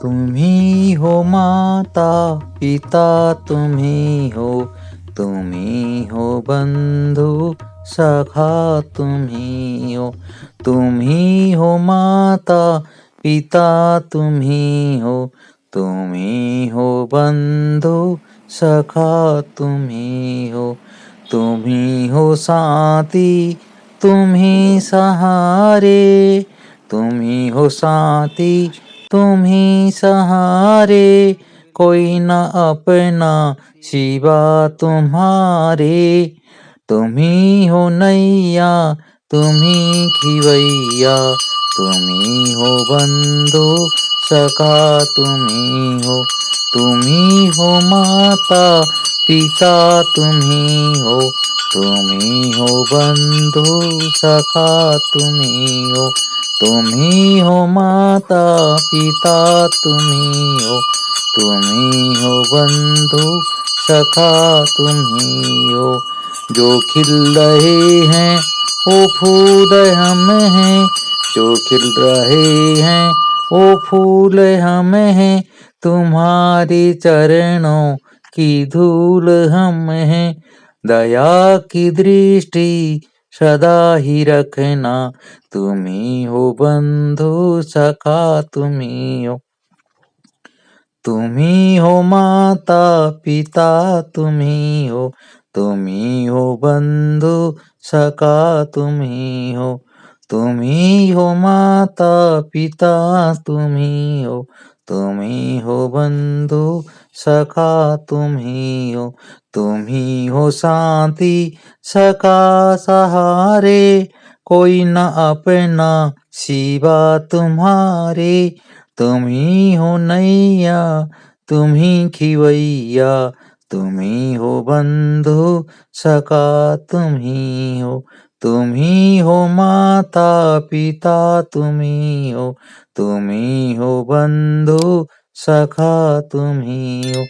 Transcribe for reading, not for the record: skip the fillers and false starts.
तुम्ही हो माता पिता, तुम्ही हो बंधु सखा, तुम्ही हो माता पिता, तुम्ही हो बंधु सखा, तुम्ही हो साथी, तुम्ही सहारे, तुम्ही हो साथी, तुम्ही सहारे, कोई न अपना सिवा तुम्हारे, तुम्ही हो नैया, तुम्ही खिवैया, तुम्ही हो बंधु सखा, तुम्ही हो माता पिता, तुम्ही हो बंधु सखा, तुम्ही हो माता पिता, तुम्ही हो बंधु सखा, तुम्ही हो। जो खिल रहे हैं वो फूल हम हैं, जो खिल रहे हैं वो फूल हम हैं, तुम्हारे चरणों की धूल हम हैं, दया की दृष्टि सदा ही रखना, तुम्ही हो बंधु सखा, तुम्ही हो माता पिता, तुम्ही हो बंधु सखा, तुम्ही हो माता पिता, तुम्ही हो बंधु सखा, तुम्ही हो साथी सखा सहारे, कोई न अपना सिवा तुम्हारे, तुम्ही हो नैया, तुम्ही खिवैया, तुम्ही हो बंधु सखा, तुम्ही हो माता पिता, तुम्ही हो बंधु सखा, तुम्ही हो।